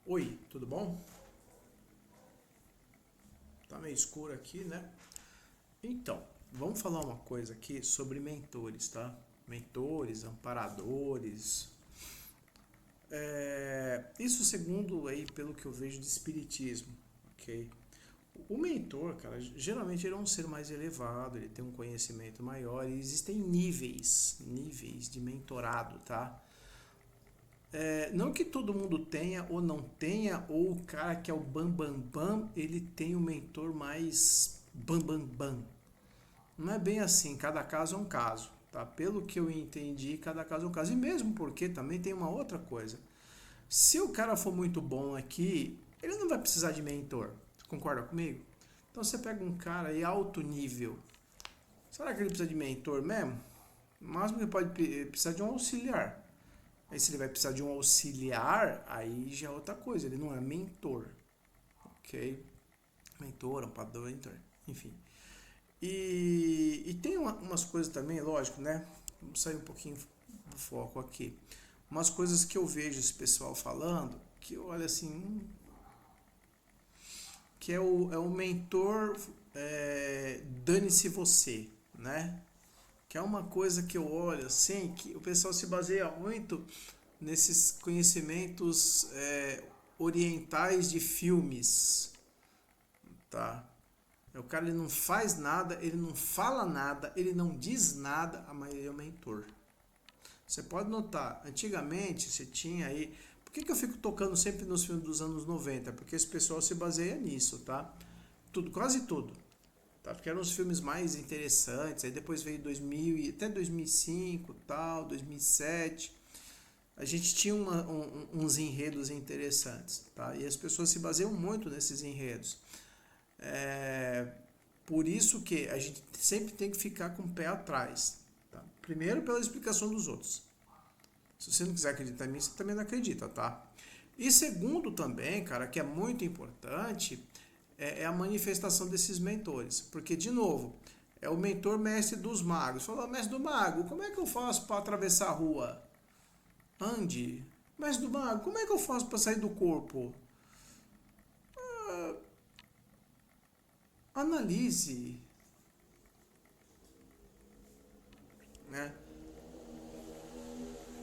Oi, tudo bom? Tá meio escuro aqui, né? Então, vamos falar uma coisa aqui sobre mentores, tá? Mentores, amparadores. Isso segundo aí, pelo que eu vejo de espiritismo, ok? O mentor, cara, geralmente ele é um ser mais elevado, ele tem um conhecimento maior e existem níveis de mentorado, tá? Não que todo mundo tenha ou não tenha, ou o cara que é o bam bam bam, ele tem o mentor mais bam bam bam. Não é bem assim, cada caso é um caso, tá? Pelo que eu entendi, cada caso é um caso. E mesmo porque também tem uma outra coisa. Se o cara for muito bom aqui, ele não vai precisar de mentor. Você concorda comigo? Então você pega um cara aí alto nível. Será que ele precisa de mentor mesmo? No máximo ele pode precisar de um auxiliar. Aí se ele vai precisar de um auxiliar, aí já é outra coisa. Ele não é mentor, ok? Mentor, ampador, mentor, enfim. E tem umas coisas também, lógico, né? Vamos sair um pouquinho do foco aqui. Umas coisas que eu vejo esse pessoal falando, que eu olho assim, que é o mentor dane-se você, né? Que é uma coisa que eu olho assim, que o pessoal se baseia muito nesses conhecimentos orientais de filmes, tá? O cara ele não faz nada, ele não fala nada, ele não diz nada, mas ele é o mentor. Você pode notar, antigamente você tinha aí. Por que eu fico tocando sempre nos filmes dos anos 90? Porque esse pessoal se baseia nisso, tá? Tudo, quase tudo. Tá? Porque eram os filmes mais interessantes. Aí depois veio 2000 e até 2005, tal, 2007. A gente tinha uns enredos interessantes, tá? E as pessoas se baseiam muito nesses enredos. É, por isso que a gente sempre tem que ficar com o pé atrás. Tá? Primeiro pela explicação dos outros. Se você não quiser acreditar em mim, você também não acredita, tá? E segundo também, cara, que é muito importante, é a manifestação desses mentores. Porque, de novo, é o mentor mestre dos magos. Falou, mestre do mago, como é que eu faço para atravessar a rua? Ande. Mestre do mago, como é que eu faço para sair do corpo? Analise, né?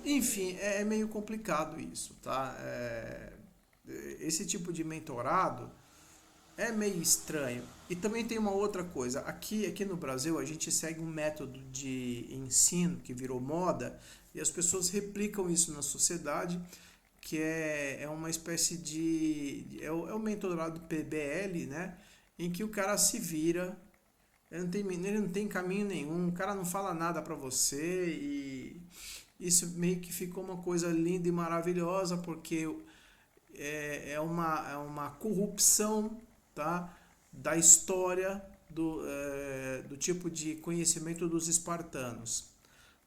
Enfim, é meio complicado isso, tá? Esse tipo de mentorado é meio estranho. E também tem uma outra coisa. Aqui no Brasil, a gente segue um método de ensino que virou moda e as pessoas replicam isso na sociedade, que é uma espécie de. É o mentorado PBL, né? Em que o cara se vira, ele não tem caminho nenhum, o cara não fala nada pra você e isso meio que ficou uma coisa linda e maravilhosa porque é uma corrupção, tá, da história do tipo de conhecimento dos espartanos.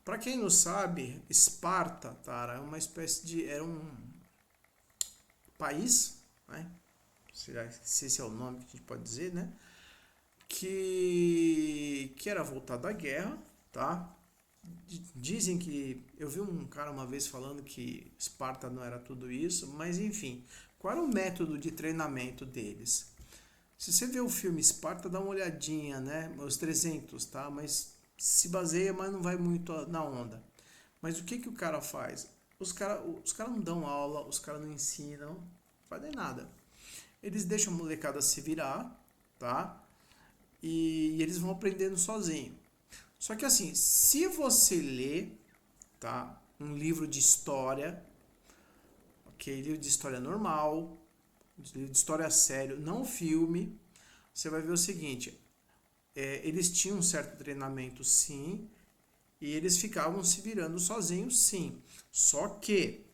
Para quem não sabe, Esparta, cara, é uma espécie de era um país, né? Se esse é o nome que a gente pode dizer, né? Que era voltado à guerra, tá? Dizem que. Eu vi um cara uma vez falando que Esparta não era tudo isso, mas enfim. Qual era o método de treinamento deles? Se você vê o filme Esparta, dá uma olhadinha, né? Os 300, tá? Mas se baseia, mas não vai muito na onda. Mas o que o cara faz? Os cara não dão aula, os caras não ensinam, não fazem nada. Eles deixam a molecada se virar, tá? E eles vão aprendendo sozinho. Só que assim, se você lê, tá, um livro de história, ok, livro de história normal, livro de história sério, não filme, você vai ver o seguinte: eles tinham um certo treinamento, sim, e eles ficavam se virando sozinhos, sim. Só que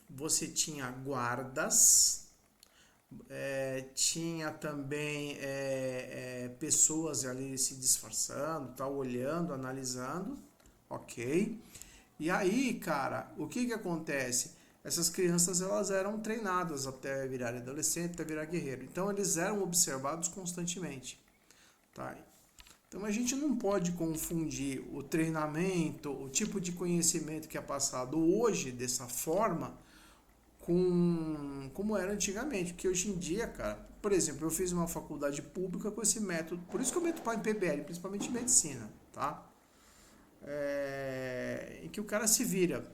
você tinha guardas, tinha também pessoas ali se disfarçando, tá, olhando, analisando, ok? E aí, cara, o que acontece? Essas crianças elas eram treinadas até virar adolescente, até virar guerreiro. Então eles eram observados constantemente, tá? Então a gente não pode confundir o treinamento, o tipo de conhecimento que é passado hoje dessa forma com como era antigamente, porque hoje em dia, cara, por exemplo, eu fiz uma faculdade pública com esse método, por isso que eu meto pau em PBL, principalmente em medicina, tá? Em que o cara se vira.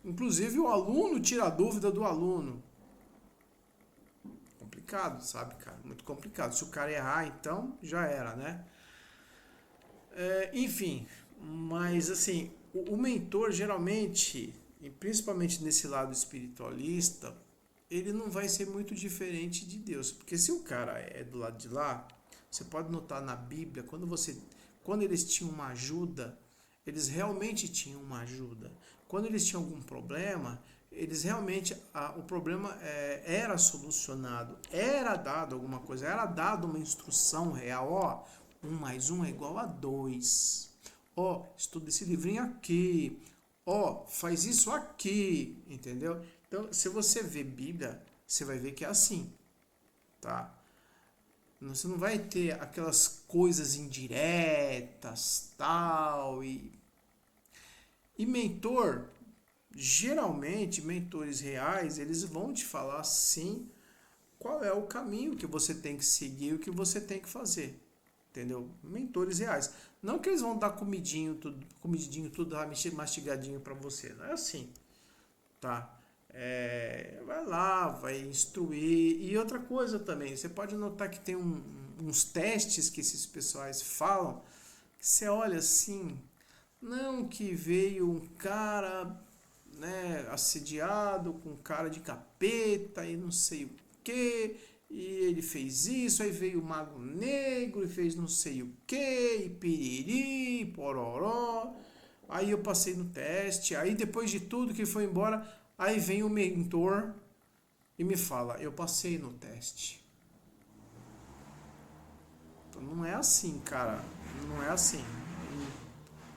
Inclusive o aluno tira a dúvida do aluno. Complicado, sabe, cara? Muito complicado. Se o cara errar, então já era, né? Enfim, mas assim, o mentor geralmente, e principalmente nesse lado espiritualista, ele não vai ser muito diferente de Deus. Porque se o cara é do lado de lá, você pode notar na Bíblia, quando eles tinham uma ajuda, eles realmente tinham uma ajuda. Quando eles tinham algum problema, eles realmente, o problema era solucionado, era dado alguma coisa, era dado uma instrução real, ó, 1 mais 1 é igual a 2. Ó, estuda esse livrinho aqui. Ó, faz isso aqui, entendeu? Então, se você vê Bíblia, você vai ver que é assim, tá? Você não vai ter aquelas coisas indiretas, tal, e mentor, geralmente, mentores reais, eles vão te falar sim qual é o caminho que você tem que seguir, o que você tem que fazer, entendeu? Mentores reais. Não que eles vão dar comidinho tudo mastigadinho para você, não é assim, tá? Vai lá, vai instruir. E outra coisa também, você pode notar que tem uns testes que esses pessoais falam, que você olha assim, não que veio um cara, né, assediado com cara de capeta e não sei o que, e ele fez isso, aí veio o mago negro e fez não sei o que, e piriri, pororó. Aí eu passei no teste, aí depois de tudo que foi embora, aí vem o mentor e me fala, eu passei no teste. Então não é assim, cara, não é assim.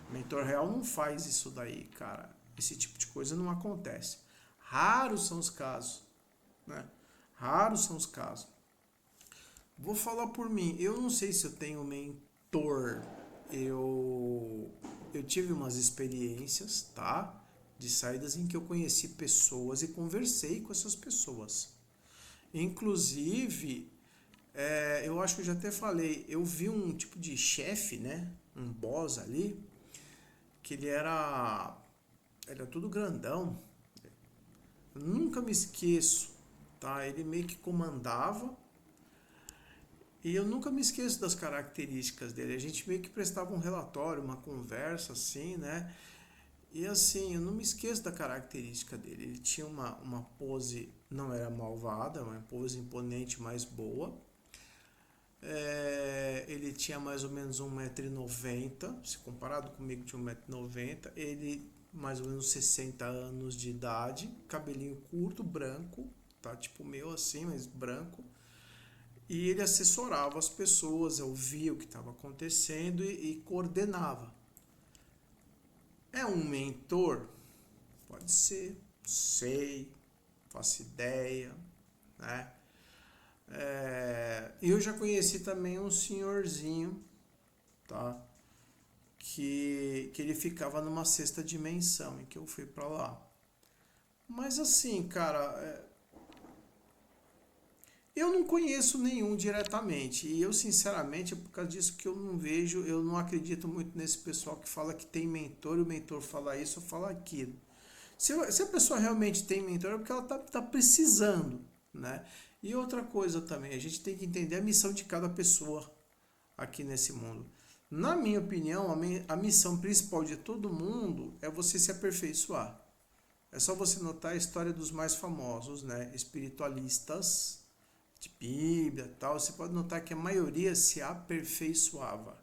O mentor real não faz isso daí, cara. Esse tipo de coisa não acontece. Raros são os casos, né? Raros são os casos. Vou falar por mim. Eu não sei se eu tenho mentor. Eu tive umas experiências, tá? De saídas em que eu conheci pessoas e conversei com essas pessoas. Inclusive, eu acho que eu já até falei, eu vi um tipo de chefe, né? Um boss ali, que ele era tudo grandão. Eu nunca me esqueço, tá? Ele meio que comandava e eu nunca me esqueço das características dele. A gente meio que prestava um relatório, uma conversa assim, né? E assim, eu não me esqueço da característica dele. Ele tinha uma pose, não era malvada, uma pose imponente, mas boa. Ele tinha mais ou menos 1,90 m, se comparado comigo tinha 1,90 m. Ele mais ou menos 60 anos de idade, cabelinho curto, branco, tá? Tipo meu assim, mas branco. E ele assessorava as pessoas, ouvia o que estava acontecendo e coordenava. É um mentor? Pode ser, sei, faço ideia, né? Eu já conheci também um senhorzinho, tá? Que ele ficava numa sexta dimensão em que eu fui pra lá. Mas assim, cara, eu não conheço nenhum diretamente. E eu, sinceramente, é por causa disso que eu não vejo, eu não acredito muito nesse pessoal que fala que tem mentor e o mentor fala isso ou fala aquilo. Se a pessoa realmente tem mentor é porque ela tá precisando, né? E outra coisa também, a gente tem que entender a missão de cada pessoa aqui nesse mundo. Na minha opinião, a missão principal de todo mundo é você se aperfeiçoar. É só você notar a história dos mais famosos, né? Espiritualistas de Bíblia e tal. Você pode notar que a maioria se aperfeiçoava,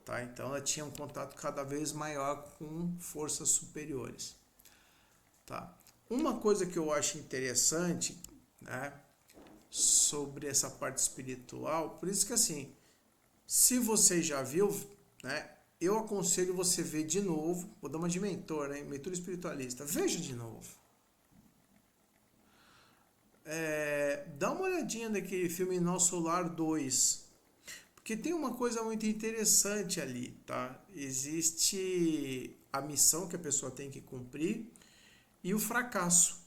tá? Então ela tinha um contato cada vez maior com forças superiores, tá? Uma coisa que eu acho interessante, né, sobre essa parte espiritual, por isso que assim, se você já viu, né, eu aconselho você ver de novo, vou dar uma de mentor, né, mentor espiritualista, veja de novo. Dá uma olhadinha naquele filme Nosso Lar 2, porque tem uma coisa muito interessante ali, tá? Existe a missão que a pessoa tem que cumprir e o fracasso.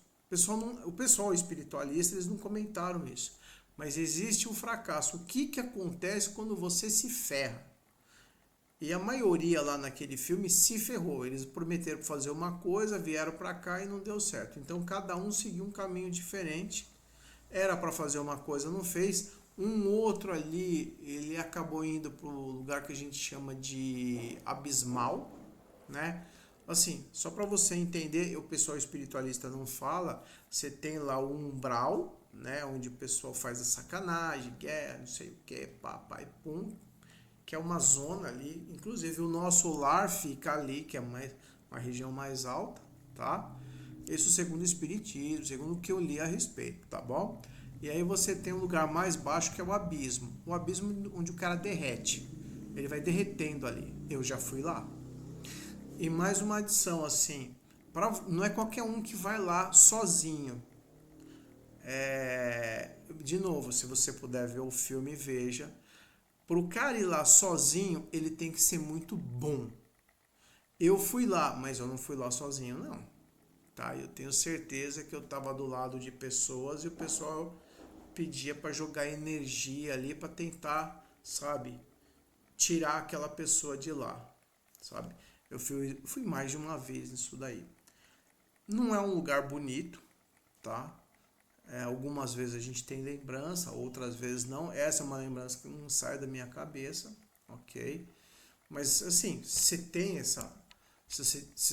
O pessoal espiritualista, eles não comentaram isso. Mas existe um fracasso. O que acontece quando você se ferra? E a maioria lá naquele filme se ferrou. Eles prometeram fazer uma coisa, vieram para cá e não deu certo. Então cada um seguiu um caminho diferente. Era para fazer uma coisa, não fez. Um outro ali, ele acabou indo para o lugar que a gente chama de abismal, né? Assim, só para você entender, o pessoal espiritualista não fala, você tem lá o umbral, né, onde o pessoal faz a sacanagem, guerra, não sei o que, papai, pum, que é uma zona ali, inclusive o nosso lar fica ali, que é uma região mais alta, tá? Isso segundo o espiritismo, segundo o que eu li a respeito, tá bom? E aí você tem um lugar mais baixo que é o abismo onde o cara derrete, ele vai derretendo ali, eu já fui lá. E mais uma adição assim, não é qualquer um que vai lá sozinho. De novo, se você puder ver o filme, veja. Para o cara ir lá sozinho, ele tem que ser muito bom. Eu fui lá, mas eu não fui lá sozinho, não. Tá? Eu tenho certeza que eu estava do lado de pessoas e o pessoal pedia para jogar energia ali para tentar, sabe, tirar aquela pessoa de lá, sabe? Eu fui mais de uma vez nisso daí. Não é um lugar bonito, tá? Algumas vezes a gente tem lembrança, outras vezes não. Essa é uma lembrança que não sai da minha cabeça, ok? Mas assim, se tem essa. Se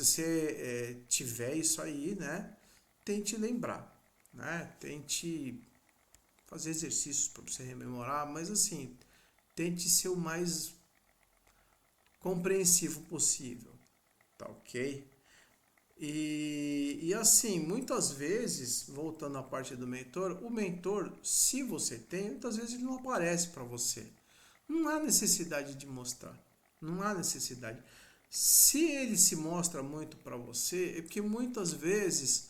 você tiver isso aí, né? Tente lembrar, né? Tente fazer exercícios para você rememorar, mas assim, tente ser o mais compreensivo possível, tá ok? E assim, muitas vezes, voltando à parte do mentor, o mentor, se você tem, muitas vezes ele não aparece para você. Não há necessidade de mostrar. Não há necessidade. Se ele se mostra muito para você, é porque muitas vezes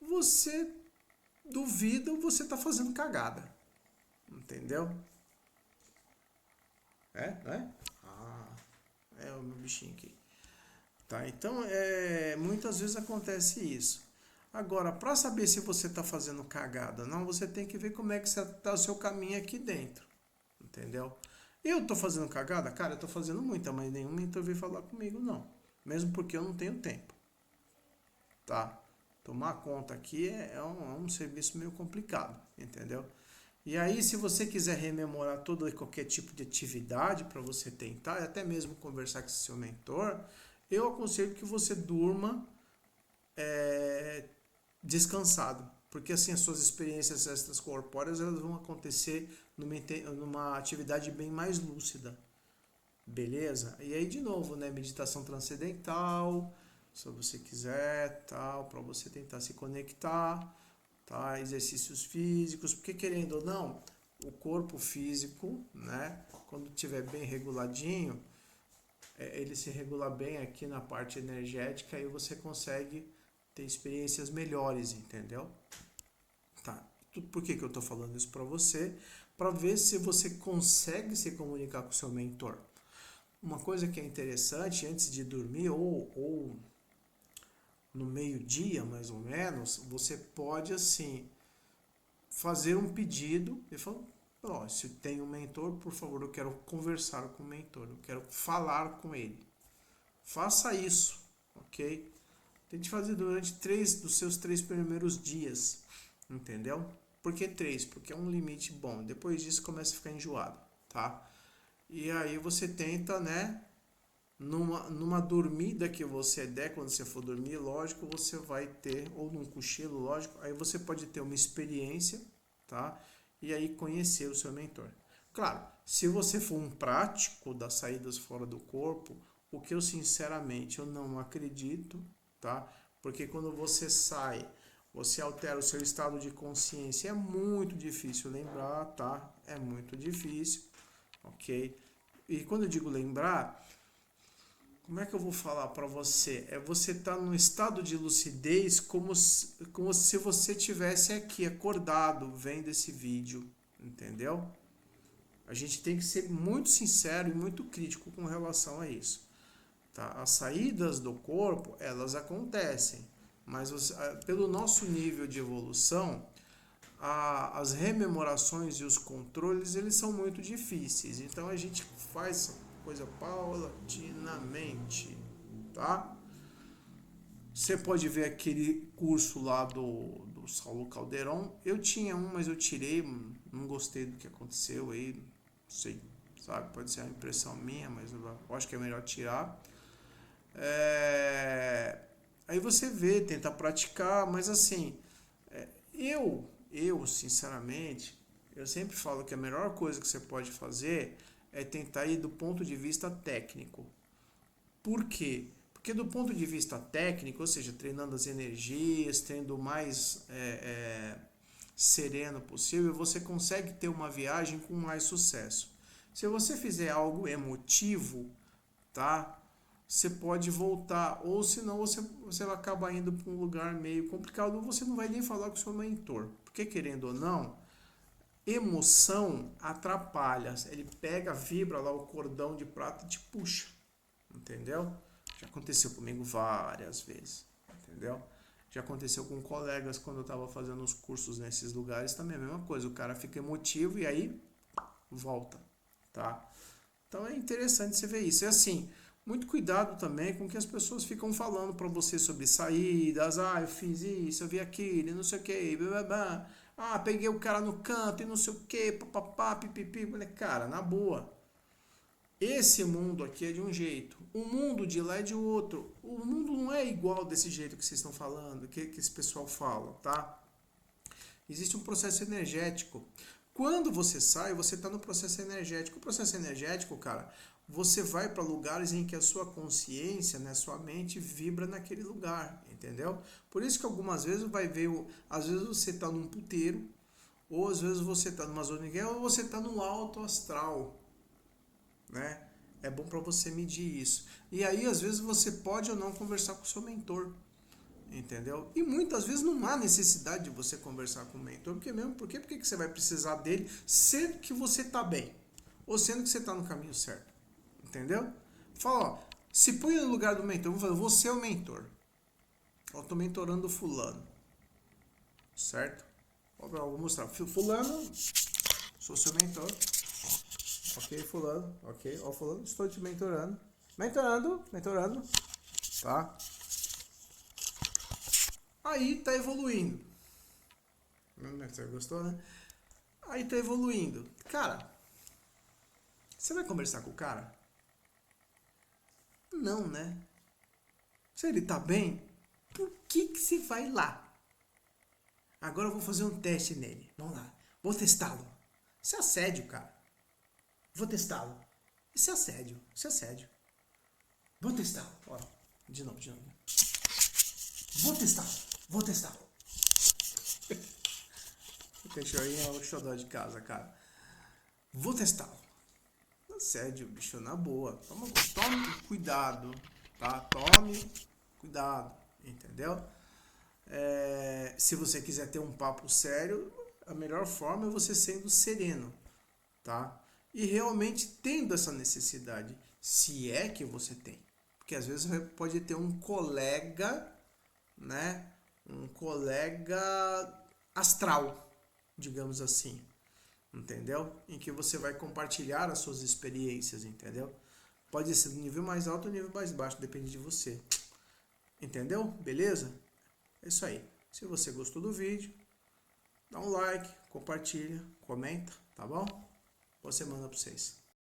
você duvida ou você está fazendo cagada. Entendeu? É? Ah, é o meu bichinho aqui. Tá? Então, muitas vezes acontece isso. Agora, para saber se você está fazendo cagada ou não, você tem que ver como é que está o seu caminho aqui dentro. Entendeu? Eu estou fazendo cagada? Cara, eu estou fazendo muita, mas nenhum mentor veio falar comigo, não. Mesmo porque eu não tenho tempo. Tá? Tomar conta aqui é um serviço meio complicado, entendeu? E aí, se você quiser rememorar todo e qualquer tipo de atividade para você tentar, e até mesmo conversar com seu mentor, eu aconselho que você durma descansado, porque assim as suas experiências extracorpóreas elas vão acontecer numa atividade bem mais lúcida, beleza? E aí de novo, né, meditação transcendental, se você quiser, tal, para você tentar se conectar, tá? Exercícios físicos, porque querendo ou não, o corpo físico, né, quando estiver bem reguladinho, ele se regula bem aqui na parte energética e você consegue ter experiências melhores, entendeu? Tá. Por que eu estou falando isso para você? Para ver se você consegue se comunicar com o seu mentor. Uma coisa que é interessante, antes de dormir ou no meio-dia, mais ou menos, você pode, assim, fazer um pedido e falar, ó, se tem um mentor, por favor, eu quero conversar com o mentor, eu quero falar com ele. Faça isso, ok? Tente fazer durante 3 primeiros dias, entendeu? Por que 3? Porque é um limite bom. Depois disso começa a ficar enjoado, tá? E aí você tenta, né? Numa dormida que você der, quando você for dormir, lógico, você vai ter, ou num cochilo, lógico, aí você pode ter uma experiência, tá? E aí conhecer o seu mentor. Claro, se você for um prático das saídas fora do corpo, o que eu sinceramente eu não acredito, tá? Porque quando você sai, você altera o seu estado de consciência, é muito difícil lembrar, tá? É muito difícil, ok? E quando eu digo lembrar, como é que eu vou falar para você? Você estar num estado de lucidez como se você tivesse aqui acordado vendo esse vídeo, entendeu? A gente tem que ser muito sincero e muito crítico com relação a isso. Tá? As saídas do corpo, elas acontecem, mas pelo nosso nível de evolução, as rememorações e os controles, eles são muito difíceis. Então a gente faz essa coisa paulatinamente, tá? Você pode ver aquele curso lá do Saulo Calderon. Eu tinha um, mas eu tirei, não gostei do que aconteceu aí, não sei, sabe? Pode ser uma impressão minha, mas eu acho que é melhor tirar. Aí você vê, tenta praticar, mas assim, eu sinceramente, eu sempre falo que a melhor coisa que você pode fazer é tentar ir do ponto de vista técnico. Por quê? Porque do ponto de vista técnico, ou seja, treinando as energias, tendo o mais sereno possível, você consegue ter uma viagem com mais sucesso. Se você fizer algo emotivo, tá? Você pode voltar, ou senão você vai acabar indo para um lugar meio complicado, ou você não vai nem falar com o seu mentor. Porque querendo ou não, emoção atrapalha. Ele pega, vibra lá o cordão de prata e te puxa. Entendeu? Já aconteceu comigo várias vezes. Entendeu? Já aconteceu com colegas quando eu estava fazendo os cursos nesses lugares também a mesma coisa. O cara fica emotivo e aí volta. Tá? Então é interessante você ver isso. É assim, muito cuidado também com o que as pessoas ficam falando para você sobre saídas. Eu fiz isso, eu vi aquilo, não sei o que, blá, blá, blá. Peguei o cara no canto e não sei o que, papapá, pipipi. Cara, na boa. Esse mundo aqui é de um jeito, o mundo de lá é de outro. O mundo não é igual desse jeito que vocês estão falando, que esse pessoal fala, tá? Existe um processo energético. Quando você sai, você está no processo energético. O processo energético, cara, você vai para lugares em que a sua consciência, né, sua mente vibra naquele lugar, entendeu? Por isso que algumas vezes vai ver, às vezes você está num puteiro, ou às vezes você está numa zona de guerra, ou você está no alto astral, né? É bom para você medir isso. E aí, às vezes, você pode ou não conversar com o seu mentor, entendeu? E muitas vezes não há necessidade de você conversar com o mentor, porque que você vai precisar dele sendo que você está bem, ou sendo que você está no caminho certo, entendeu? Fala, ó, se põe no lugar do mentor, vou falar, você é o mentor. Eu estou mentorando fulano, certo? Vou mostrar, fulano, sou seu mentor. Ok, fulano, ok, ó fulano, estou te mentorando. Mentorando, tá? Aí tá evoluindo. Você gostou, né? Aí tá evoluindo. Cara, você vai conversar com o cara? Não, né? Se ele tá bem, por que você vai lá? Agora eu vou fazer um teste nele. Vamos lá, vou testá-lo. Isso é assédio, cara. Vou testá-lo. Isso é assédio. Vou testá-lo. Ó, de novo. Vou testá-lo. O cachorrinho é o xodó de casa, cara. Vou testá-lo. Assédio, bicho, na boa. Tome cuidado, tá? Tome cuidado, entendeu? Se você quiser ter um papo sério, a melhor forma é você sendo sereno, tá? E realmente tendo essa necessidade, se é que você tem. Porque às vezes pode ter um colega, né? Um colega astral, digamos assim, entendeu? Em que você vai compartilhar as suas experiências, entendeu? Pode ser do nível mais alto ou nível mais baixo, depende de você. Entendeu? Beleza? É isso aí. Se você gostou do vídeo, dá um like, compartilha, comenta, tá bom? Boa semana pra vocês.